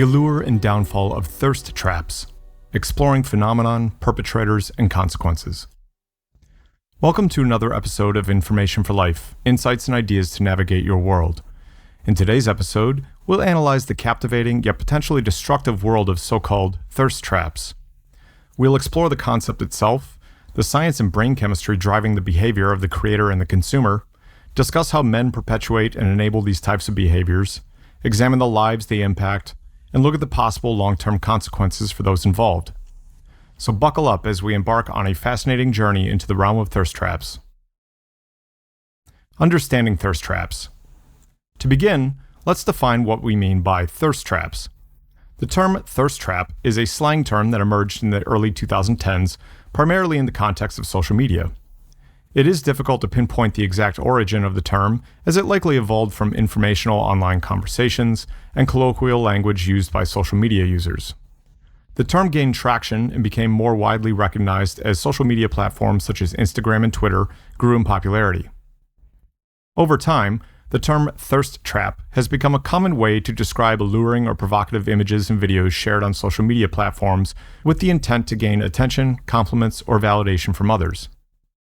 The allure and downfall of thirst traps, exploring phenomenon, perpetrators, and consequences. Welcome to another episode of Information for Life, insights and ideas to navigate your world. In today's episode, we'll analyze the captivating yet potentially destructive world of so-called thirst traps. We'll explore the concept itself, the science and brain chemistry driving the behavior of the creator and the consumer, discuss how men perpetuate and enable these types of behaviors, examine the lives they impact, and look at the possible long-term consequences for those involved. So buckle up as we embark on a fascinating journey into the realm of thirst traps. Understanding thirst traps. To begin, let's define what we mean by thirst traps. The term thirst trap is a slang term that emerged in the early 2010s, primarily in the context of social media. It is difficult to pinpoint the exact origin of the term, as it likely evolved from informational online conversations and colloquial language used by social media users. The term gained traction and became more widely recognized as social media platforms such as Instagram and Twitter grew in popularity. Over time, the term thirst trap has become a common way to describe alluring or provocative images and videos shared on social media platforms with the intent to gain attention, compliments, or validation from others.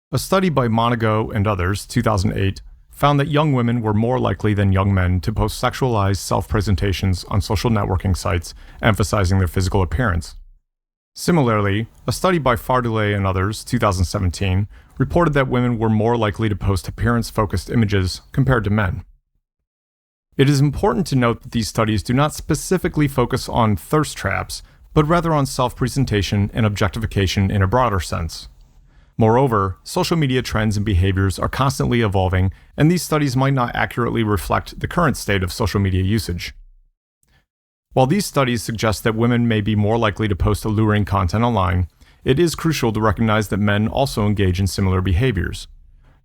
A study by Monago and others, 2008, found that young women were more likely than young men to post sexualized self-presentations on social networking sites, emphasizing their physical appearance. Similarly, a study by Fardelay and others, 2017, reported that women were more likely to post appearance-focused images compared to men. It is important to note that these studies do not specifically focus on thirst traps, but rather on self-presentation and objectification in a broader sense. Moreover, social media trends and behaviors are constantly evolving, and these studies might not accurately reflect the current state of social media usage. While these studies suggest that women may be more likely to post alluring content online, it is crucial to recognize that men also engage in similar behaviors.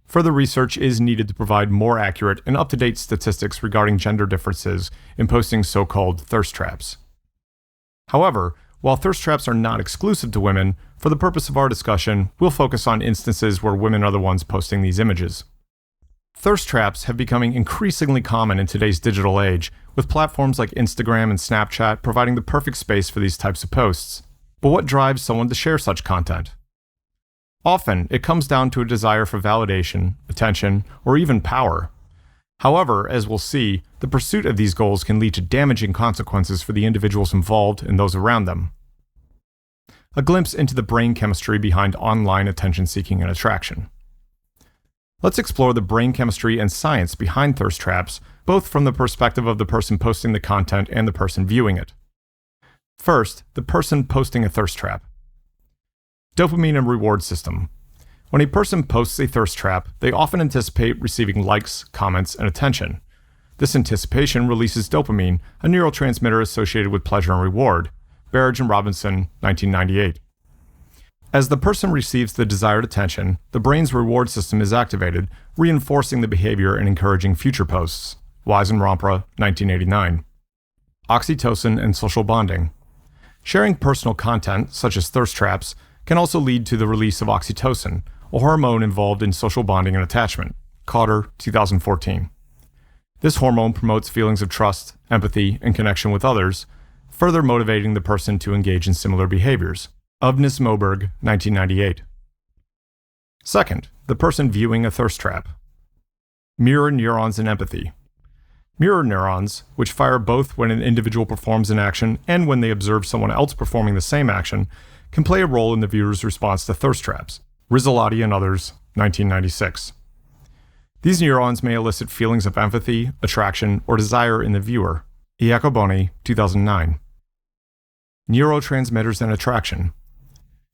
Further research is needed to provide more accurate and up-to-date statistics regarding gender differences in posting so-called thirst traps. However, while thirst traps are not exclusive to women, for the purpose of our discussion, we'll focus on instances where women are the ones posting these images. Thirst traps have become increasingly common in today's digital age, with platforms like Instagram and Snapchat providing the perfect space for these types of posts. But what drives someone to share such content? Often, it comes down to a desire for validation, attention, or even power. However, as we'll see, the pursuit of these goals can lead to damaging consequences for the individuals involved and those around them. A glimpse into the brain chemistry behind online attention-seeking and attraction. Let's explore the brain chemistry and science behind thirst traps, both from the perspective of the person posting the content and the person viewing it. First, the person posting a thirst trap. Dopamine and reward system. When a person posts a thirst trap, they often anticipate receiving likes, comments, and attention. This anticipation releases dopamine, a neurotransmitter associated with pleasure and reward. Berridge and Robinson, 1998. As the person receives the desired attention, the brain's reward system is activated, reinforcing the behavior and encouraging future posts. Wise and Rompra, 1989. Oxytocin and social bonding. Sharing personal content, such as thirst traps, can also lead to the release of oxytocin, a hormone involved in social bonding and attachment. Carter, 2014. This hormone promotes feelings of trust, empathy, and connection with others, further motivating the person to engage in similar behaviors. Ovnis Moberg, 1998. Second, the person viewing a thirst trap. Mirror neurons and empathy. Mirror neurons, which fire both when an individual performs an action and when they observe someone else performing the same action, can play a role in the viewer's response to thirst traps. Rizzolatti and others, 1996. These neurons may elicit feelings of empathy, attraction, or desire in the viewer. Iacoboni, 2009. Neurotransmitters and attraction.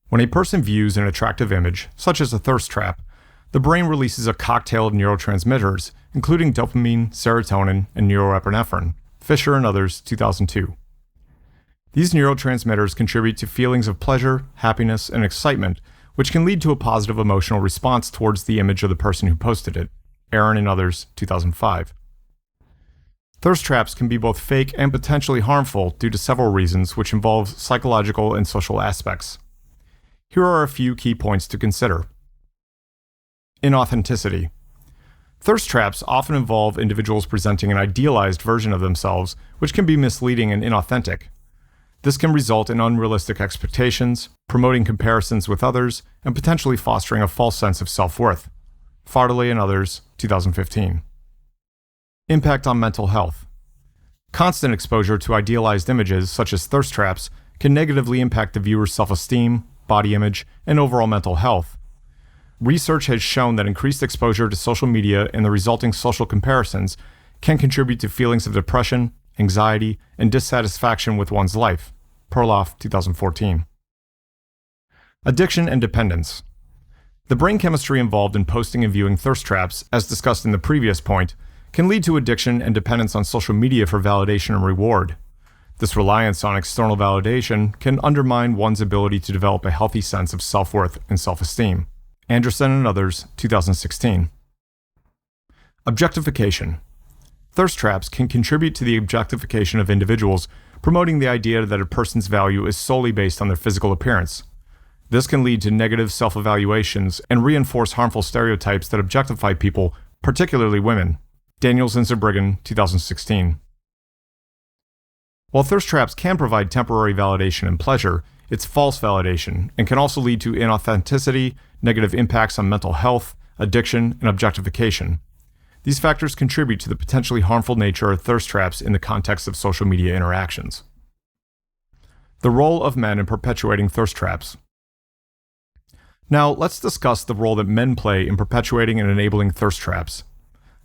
When a person views an attractive image, such as a thirst trap, the brain releases a cocktail of neurotransmitters, including dopamine, serotonin, and norepinephrine. Fisher and others, 2002. These neurotransmitters contribute to feelings of pleasure, happiness, and excitement, which can lead to a positive emotional response towards the image of the person who posted it. Aaron and others, 2005. Thirst traps can be both fake and potentially harmful due to several reasons, which involve psychological and social aspects. Here are a few key points to consider. Inauthenticity. Thirst traps often involve individuals presenting an idealized version of themselves, which can be misleading and inauthentic. This can result in unrealistic expectations, promoting comparisons with others, and potentially fostering a false sense of self-worth. Farley and others, 2015. Impact on mental health. Constant exposure to idealized images, such as thirst traps, can negatively impact the viewer's self-esteem, body image, and overall mental health. Research has shown that increased exposure to social media and the resulting social comparisons can contribute to feelings of depression, anxiety, and dissatisfaction with one's life. Perloff, 2014. Addiction and dependence. The brain chemistry involved in posting and viewing thirst traps, as discussed in the previous point, can lead to addiction and dependence on social media for validation and reward. This reliance on external validation can undermine one's ability to develop a healthy sense of self-worth and self-esteem. Anderson and others, 2016. Objectification. Thirst traps can contribute to the objectification of individuals, promoting the idea that a person's value is solely based on their physical appearance. This can lead to negative self-evaluations and reinforce harmful stereotypes that objectify people, particularly women. Daniels and Zerbriggen, 2016. While thirst traps can provide temporary validation and pleasure, it's false validation and can also lead to inauthenticity, negative impacts on mental health, addiction, and objectification. These factors contribute to the potentially harmful nature of thirst traps in the context of social media interactions. The role of men in perpetuating thirst traps. Now, let's discuss the role that men play in perpetuating and enabling thirst traps.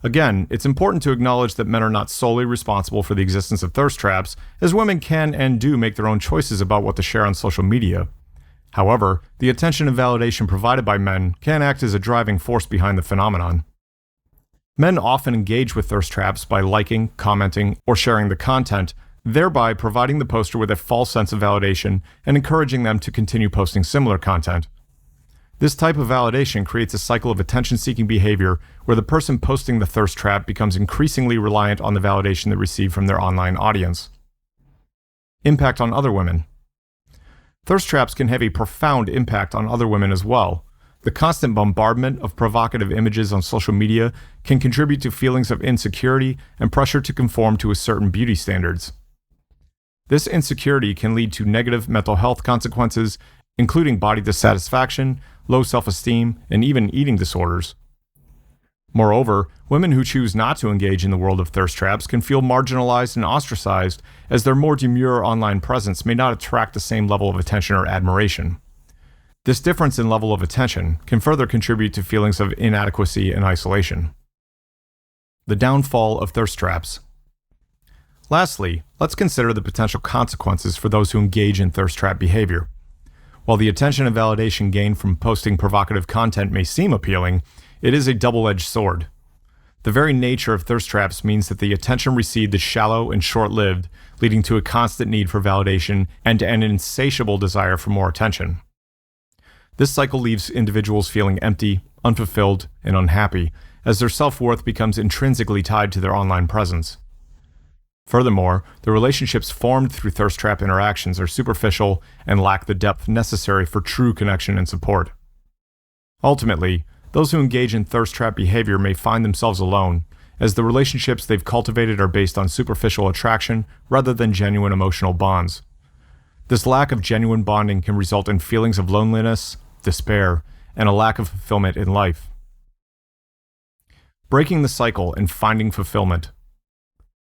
Again, it's important to acknowledge that men are not solely responsible for the existence of thirst traps, as women can and do make their own choices about what to share on social media. However, the attention and validation provided by men can act as a driving force behind the phenomenon. Men often engage with thirst traps by liking, commenting, or sharing the content, thereby providing the poster with a false sense of validation and encouraging them to continue posting similar content. This type of validation creates a cycle of attention-seeking behavior where the person posting the thirst trap becomes increasingly reliant on the validation they receive from their online audience. Impact on other women. Thirst traps can have a profound impact on other women as well. The constant bombardment of provocative images on social media can contribute to feelings of insecurity and pressure to conform to a certain beauty standards. This insecurity can lead to negative mental health consequences, including body dissatisfaction, low self-esteem, and even eating disorders. Moreover, women who choose not to engage in the world of thirst traps can feel marginalized and ostracized, as their more demure online presence may not attract the same level of attention or admiration. This difference in level of attention can further contribute to feelings of inadequacy and isolation. The downfall of thirst traps. Lastly, let's consider the potential consequences for those who engage in thirst trap behavior. While the attention and validation gained from posting provocative content may seem appealing, it is a double-edged sword. The very nature of thirst traps means that the attention received is shallow and short-lived, leading to a constant need for validation and an insatiable desire for more attention. This cycle leaves individuals feeling empty, unfulfilled, and unhappy, as their self-worth becomes intrinsically tied to their online presence. Furthermore, the relationships formed through thirst trap interactions are superficial and lack the depth necessary for true connection and support. Ultimately, those who engage in thirst trap behavior may find themselves alone, as the relationships they've cultivated are based on superficial attraction rather than genuine emotional bonds. This lack of genuine bonding can result in feelings of loneliness, despair, and a lack of fulfillment in life. Breaking the cycle and finding fulfillment.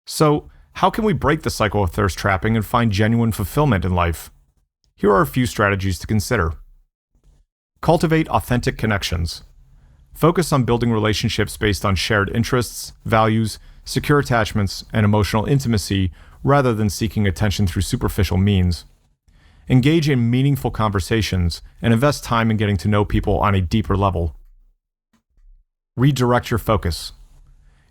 So, how can we break the cycle of thirst trapping and find genuine fulfillment in life? Here are a few strategies to consider. Cultivate authentic connections. Focus on building relationships based on shared interests, values, secure attachments, and emotional intimacy rather than seeking attention through superficial means. Engage in meaningful conversations and invest time in getting to know people on a deeper level. Redirect your focus.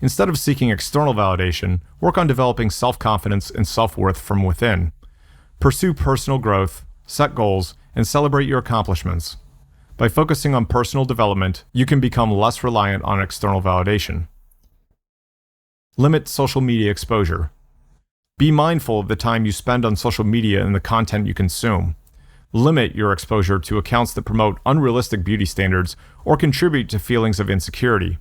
Instead of seeking external validation, work on developing self-confidence and self-worth from within. Pursue personal growth, set goals, and celebrate your accomplishments. By focusing on personal development, you can become less reliant on external validation. Limit social media exposure. Be mindful of the time you spend on social media and the content you consume. Limit your exposure to accounts that promote unrealistic beauty standards or contribute to feelings of insecurity.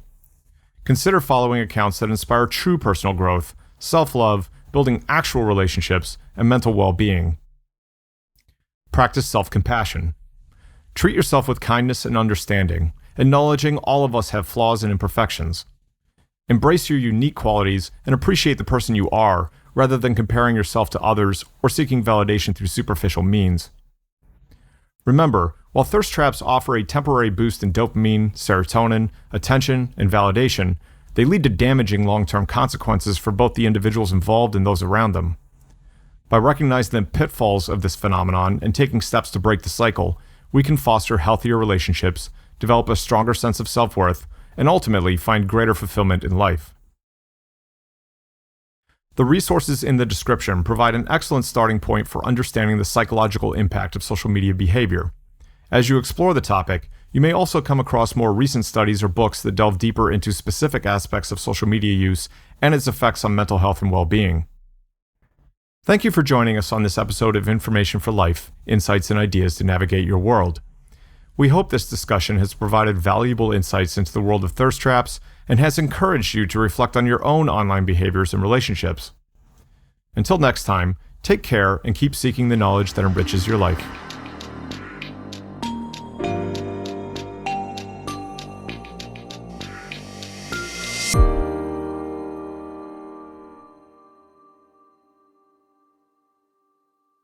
Consider following accounts that inspire true personal growth, self-love, building actual relationships, and mental well-being. Practice self-compassion. Treat yourself with kindness and understanding, acknowledging all of us have flaws and imperfections. Embrace your unique qualities and appreciate the person you are, rather than comparing yourself to others or seeking validation through superficial means. Remember, while thirst traps offer a temporary boost in dopamine, serotonin, attention, and validation, they lead to damaging long-term consequences for both the individuals involved and those around them. By recognizing the pitfalls of this phenomenon and taking steps to break the cycle, we can foster healthier relationships, develop a stronger sense of self-worth, and ultimately find greater fulfillment in life. The resources in the description provide an excellent starting point for understanding the psychological impact of social media behavior. As you explore the topic, you may also come across more recent studies or books that delve deeper into specific aspects of social media use and its effects on mental health and well-being. Thank you for joining us on this episode of Information for Life, Insights and Ideas to Navigate Your World. We hope this discussion has provided valuable insights into the world of thirst traps and has encouraged you to reflect on your own online behaviors and relationships. Until next time, take care and keep seeking the knowledge that enriches your life.